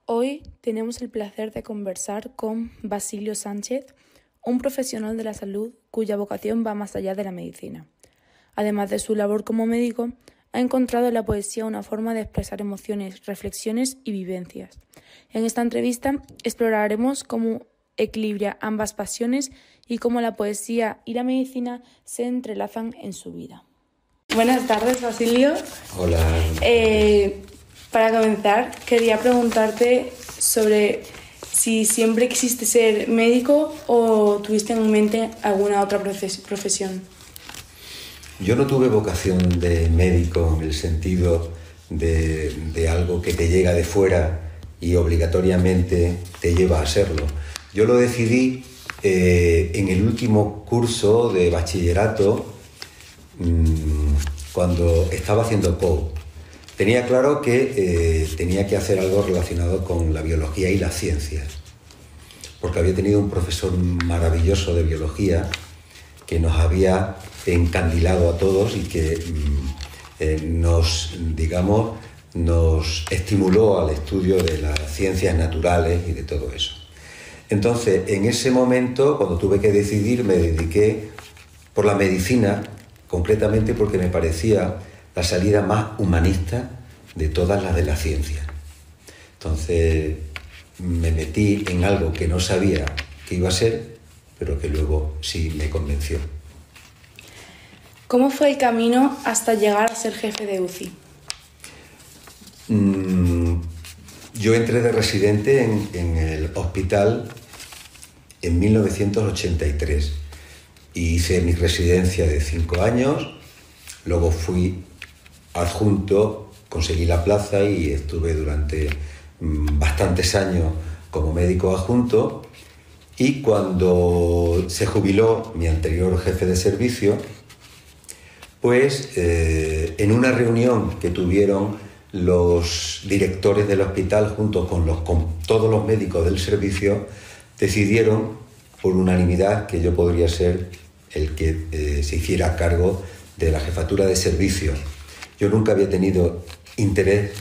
Hoy tenemos el placer de conversar con Basilio Sánchez, un profesional de la salud cuya vocación va más allá de la medicina. Además de su labor como médico, ha encontrado en la poesía una forma de expresar emociones, reflexiones y vivencias. En esta entrevista exploraremos cómo equilibra ambas pasiones y cómo la poesía y la medicina se entrelazan en su vida. Buenas tardes, Basilio. Hola. Para comenzar, quería preguntarte sobre si siempre quisiste ser médico o tuviste en mente alguna otra profesión. Yo no tuve vocación de médico en el sentido de algo que te llega de fuera y obligatoriamente te lleva a serlo. Yo lo decidí en el último curso de bachillerato cuando estaba haciendo POU. Tenía claro que tenía que hacer algo relacionado con la biología y las ciencias, porque había tenido un profesor maravilloso de biología que nos había encandilado a todos y que nos estimuló al estudio de las ciencias naturales y de todo eso. Entonces, en ese momento, cuando tuve que decidir, me dediqué por la medicina, concretamente porque me parecía la salida más humanista de todas las de la ciencia. Entonces me metí en algo que no sabía que iba a ser, pero que luego sí me convenció. ¿Cómo fue el camino hasta llegar a ser jefe de UCI? Yo entré de residente en el hospital en 1983 y hice mi residencia de 5 años, luego fui adjunto, conseguí la plaza y estuve durante bastantes años como médico adjunto, y cuando se jubiló mi anterior jefe de servicio, pues en una reunión que tuvieron los directores del hospital junto con todos los médicos del servicio, decidieron por unanimidad que yo podría ser el que se hiciera cargo de la jefatura de servicio. Yo nunca había tenido interés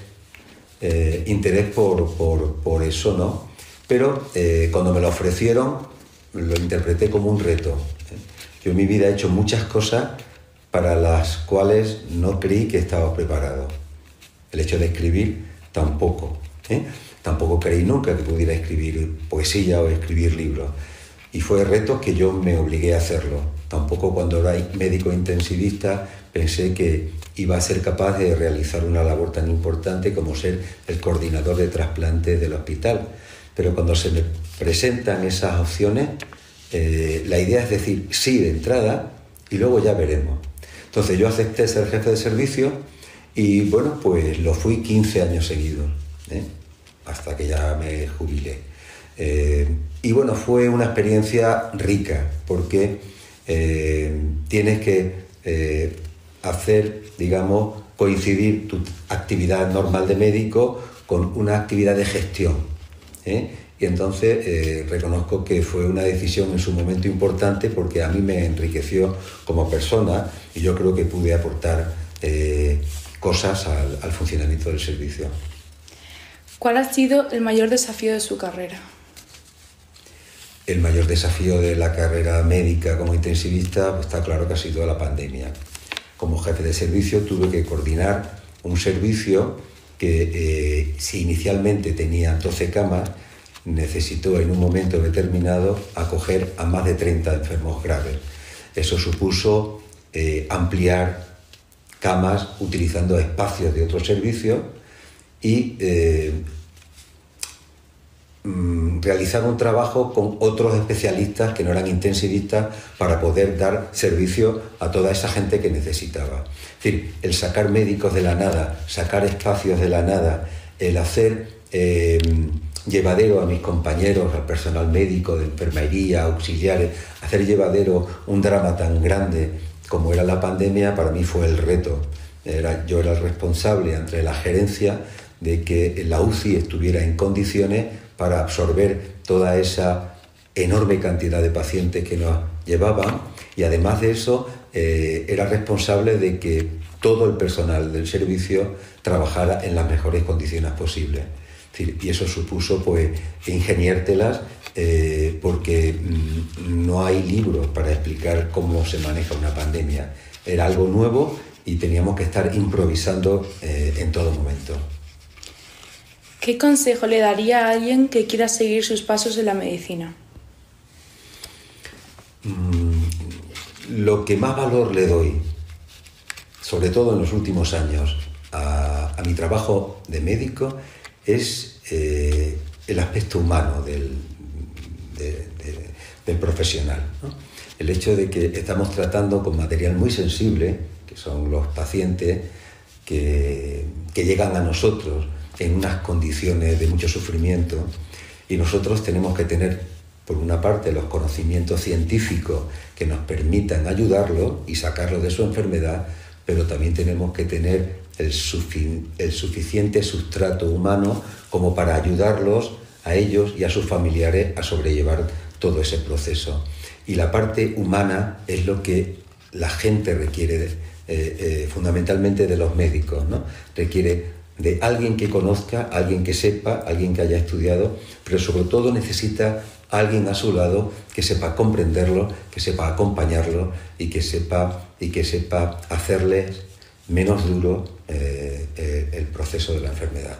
por eso, ¿no? Pero cuando me lo ofrecieron, lo interpreté como un reto. Yo en mi vida he hecho muchas cosas para las cuales no creí que estaba preparado. El hecho de escribir, tampoco. Tampoco creí nunca que pudiera escribir poesía o escribir libros. Y fue reto que yo me obligué a hacerlo. Tampoco cuando era médico intensivista pensé que iba a ser capaz de realizar una labor tan importante como ser el coordinador de trasplantes del hospital. Pero cuando se me presentan esas opciones, la idea es decir sí de entrada y luego ya veremos. Entonces yo acepté ser jefe de servicio y bueno, pues lo fui 15 años seguidos, hasta que ya me jubilé. Y bueno, fue una experiencia rica porque tienes que hacer, digamos, coincidir tu actividad normal de médico con una actividad de gestión. Y entonces reconozco que fue una decisión en su momento importante porque a mí me enriqueció como persona y yo creo que pude aportar cosas al funcionamiento del servicio. ¿Cuál ha sido el mayor desafío de su carrera? El mayor desafío de la carrera médica como intensivista, pues está claro que ha sido la pandemia. Como jefe de servicio tuve que coordinar un servicio que si inicialmente tenía 12 camas, necesitó en un momento determinado acoger a más de 30 enfermos graves. Eso supuso ampliar camas utilizando espacios de otros servicios y realizar un trabajo con otros especialistas que no eran intensivistas para poder dar servicio a toda esa gente que necesitaba. Es decir, el sacar médicos de la nada, sacar espacios de la nada, el hacer llevadero a mis compañeros, al personal médico, de enfermería, auxiliares, hacer llevadero un drama tan grande como era la pandemia, para mí fue el reto. Yo era el responsable ante la gerencia de que la UCI estuviera en condiciones para absorber toda esa enorme cantidad de pacientes que nos llevaban, y además de eso era responsable de que todo el personal del servicio trabajara en las mejores condiciones posibles. Y eso supuso pues ingeniártelas porque no hay libros para explicar cómo se maneja una pandemia. Era algo nuevo y teníamos que estar improvisando en todo momento. ¿Qué consejo le daría a alguien que quiera seguir sus pasos en la medicina? Lo que más valor le doy, sobre todo en los últimos años, a mi trabajo de médico, es el aspecto humano del profesional, ¿no? El hecho de que estamos tratando con material muy sensible, que son los pacientes que llegan a nosotros en unas condiciones de mucho sufrimiento, y nosotros tenemos que tener, por una parte, los conocimientos científicos que nos permitan ayudarlo y sacarlo de su enfermedad, pero también tenemos que tener el suficiente sustrato humano como para ayudarlos a ellos y a sus familiares a sobrellevar todo ese proceso. Y la parte humana es lo que la gente requiere fundamentalmente de los médicos, ¿no? Requiere de alguien que conozca, alguien que sepa, alguien que haya estudiado, pero sobre todo necesita alguien a su lado que sepa comprenderlo, que sepa acompañarlo y que sepa hacerles menos duro el proceso de la enfermedad.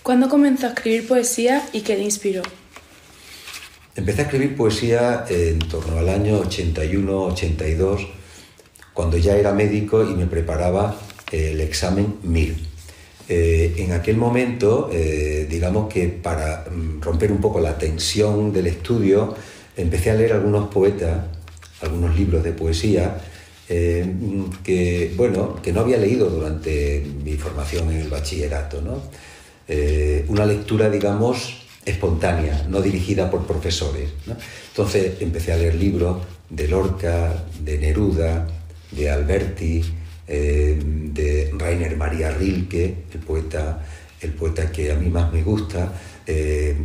¿Cuándo comenzó a escribir poesía y qué le inspiró? Empecé a escribir poesía en torno al año 81-82, cuando ya era médico y me preparaba el examen MIR. En aquel momento, digamos que para romper un poco la tensión del estudio, empecé a leer algunos poetas, algunos libros de poesía, que no había leído durante mi formación en el bachillerato, ¿no? Una lectura, digamos, espontánea, no dirigida por profesores, ¿no? Entonces empecé a leer libros de Lorca, de Neruda, de Alberti, de Rainer Maria Rilke, el poeta que a mí más me gusta,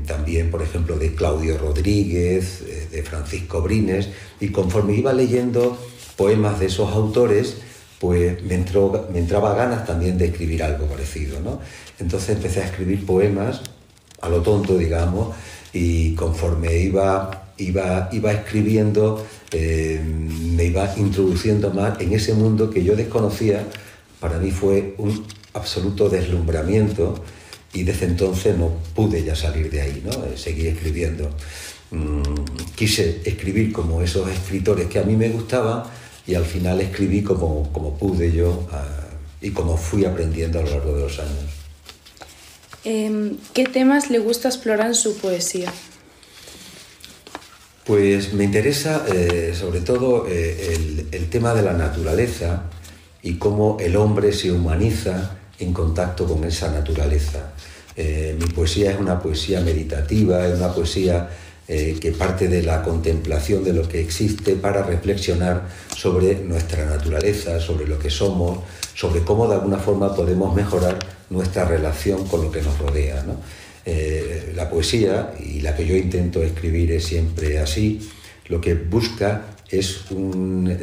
también, por ejemplo, de Claudio Rodríguez, de Francisco Brines, y conforme iba leyendo poemas de esos autores, pues me entraba ganas también de escribir algo parecido, ¿no? Entonces empecé a escribir poemas a lo tonto, digamos, y conforme iba escribiendo, me iba introduciendo más en ese mundo que yo desconocía. Para mí fue un absoluto deslumbramiento y desde entonces no pude ya salir de ahí, ¿no? Seguí escribiendo. Quise escribir como esos escritores que a mí me gustaban y al final escribí como pude yo y como fui aprendiendo a lo largo de los años. ¿Qué temas le gusta explorar en su poesía? Pues me interesa sobre todo el tema de la naturaleza y cómo el hombre se humaniza en contacto con esa naturaleza. Mi poesía es una poesía meditativa, es una poesía que parte de la contemplación de lo que existe para reflexionar sobre nuestra naturaleza, sobre lo que somos, sobre cómo de alguna forma podemos mejorar nuestra relación con lo que nos rodea, ¿no? La poesía, y la que yo intento escribir es siempre así, lo que busca es una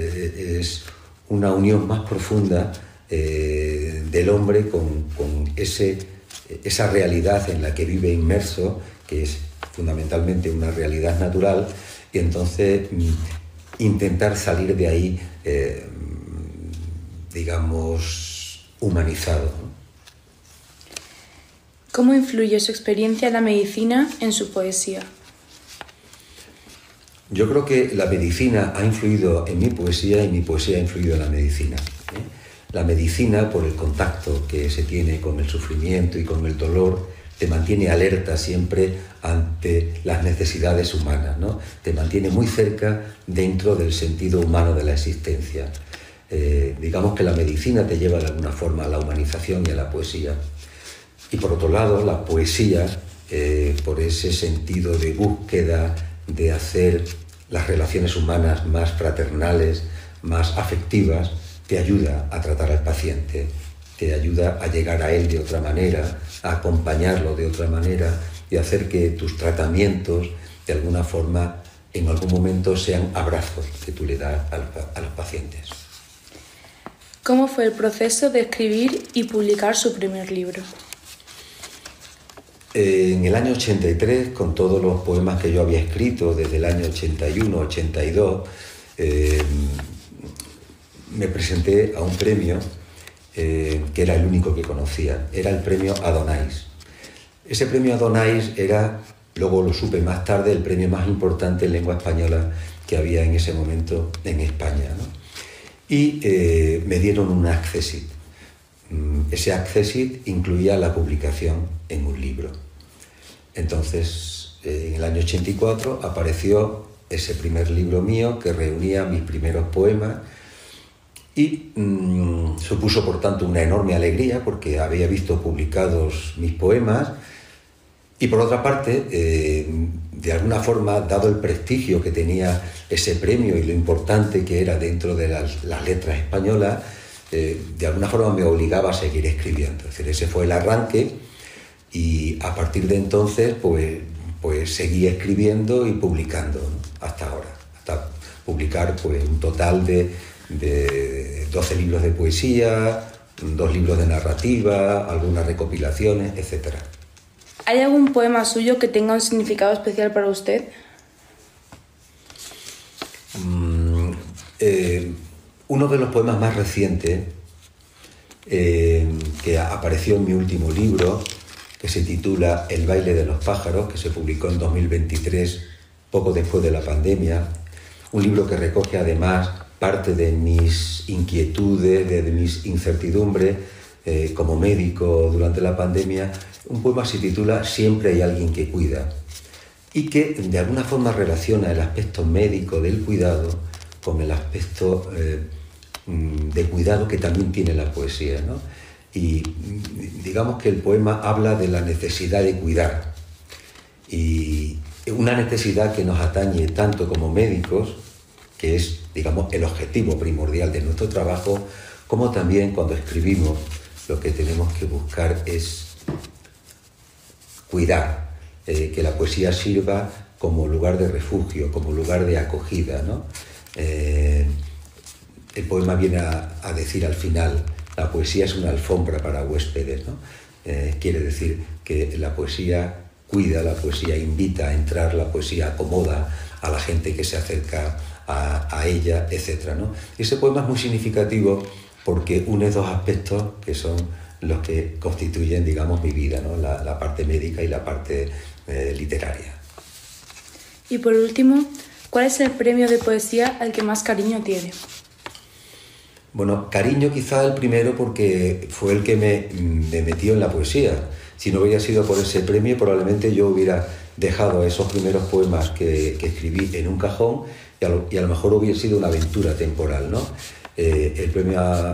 unión más profunda del hombre con esa realidad en la que vive inmerso, que es fundamentalmente una realidad natural, y entonces intentar salir de ahí, digamos, humanizado, ¿no? ¿Cómo influye su experiencia en la medicina en su poesía? Yo creo que la medicina ha influido en mi poesía y mi poesía ha influido en la medicina, ¿eh? La medicina, por el contacto que se tiene con el sufrimiento y con el dolor, te mantiene alerta siempre ante las necesidades humanas, ¿no? Te mantiene muy cerca dentro del sentido humano de la existencia. Digamos que la medicina te lleva de alguna forma a la humanización y a la poesía. Y por otro lado, la poesía, por ese sentido de búsqueda, de hacer las relaciones humanas más fraternales, más afectivas, te ayuda a tratar al paciente, te ayuda a llegar a él de otra manera, a acompañarlo de otra manera y hacer que tus tratamientos, de alguna forma, en algún momento sean abrazos que tú le das a los pacientes. ¿Cómo fue el proceso de escribir y publicar su primer libro? En el año 83, con todos los poemas que yo había escrito desde el año 81, 82, me presenté a un premio que era el único que conocía. Era el premio Adonais. Ese premio Adonais era, luego lo supe más tarde, el premio más importante en lengua española que había en ese momento en España, ¿no? Y me dieron un accessit. Ese accessit incluía la publicación en un libro. Entonces, en el año 84 apareció ese primer libro mío que reunía mis primeros poemas y supuso, por tanto, una enorme alegría porque había visto publicados mis poemas y, por otra parte, de alguna forma, dado el prestigio que tenía ese premio y lo importante que era dentro de las letras españolas, de alguna forma me obligaba a seguir escribiendo. Es decir, ese fue el arranque y a partir de entonces pues seguí escribiendo y publicando, ¿no? Hasta ahora, hasta publicar pues un total de 12 libros de poesía, 2 libros de narrativa, algunas recopilaciones, etc. ¿Hay algún poema suyo que tenga un significado especial para usted? Uno de los poemas más recientes que apareció en mi último libro, que se titula El baile de los pájaros, que se publicó en 2023, poco después de la pandemia, un libro que recoge además parte de mis inquietudes, de mis incertidumbres como médico durante la pandemia. Un poema se titula Siempre hay alguien que cuida y que de alguna forma relaciona el aspecto médico del cuidado con el aspecto de cuidado que también tiene la poesía, ¿no? Y digamos que el poema habla de la necesidad de cuidar y una necesidad que nos atañe tanto como médicos, que es, digamos, el objetivo primordial de nuestro trabajo, como también cuando escribimos lo que tenemos que buscar es cuidar, que la poesía sirva como lugar de refugio, como lugar de acogida, ¿no? El poema viene a decir al final, la poesía es una alfombra para huéspedes, ¿no? Quiere decir que la poesía cuida, la poesía invita a entrar, la poesía acomoda a la gente que se acerca a ella, etc., ¿no? Ese poema es muy significativo porque une 2 aspectos que son los que constituyen, digamos, mi vida, ¿no? La parte médica y la parte literaria. Y por último, ¿cuál es el premio de poesía al que más cariño tiene? Bueno, cariño quizá el primero porque fue el que me metió en la poesía. Si no hubiera sido por ese premio, probablemente yo hubiera dejado esos primeros poemas que escribí en un cajón y a lo mejor hubiera sido una aventura temporal, ¿no?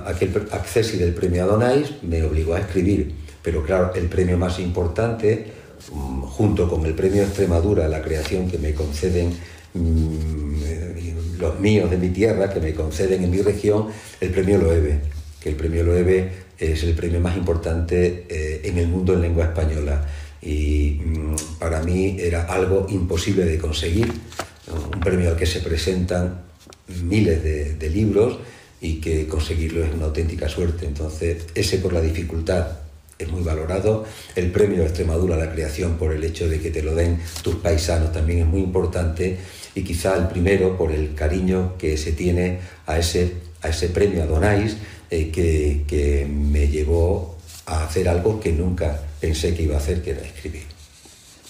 Aquel accessit del premio Adonais me obligó a escribir, pero claro, el premio más importante, junto con el premio Extremadura, la creación que me conceden los míos de mi tierra, que me conceden en mi región, el premio Loewe, que el premio Loewe es el premio más importante en el mundo en lengua española y para mí era algo imposible de conseguir, un premio al que se presentan miles de libros y que conseguirlo es una auténtica suerte. Entonces, ese por la dificultad es muy valorado. El premio de Extremadura a la creación por el hecho de que te lo den tus paisanos también es muy importante y quizá el primero por el cariño que se tiene a ese premio Adonais que me llevó a hacer algo que nunca pensé que iba a hacer, que era escribir.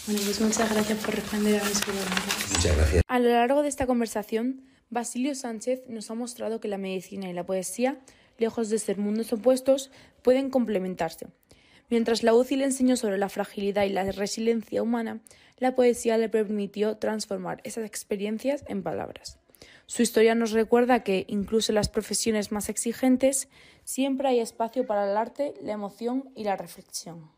Bueno, pues muchas gracias por responder a mis preguntas. Muchas gracias. A lo largo de esta conversación, Basilio Sánchez nos ha mostrado que la medicina y la poesía, lejos de ser mundos opuestos, pueden complementarse. Mientras la UCI le enseñó sobre la fragilidad y la resiliencia humana, la poesía le permitió transformar esas experiencias en palabras. Su historia nos recuerda que, incluso en las profesiones más exigentes, siempre hay espacio para el arte, la emoción y la reflexión.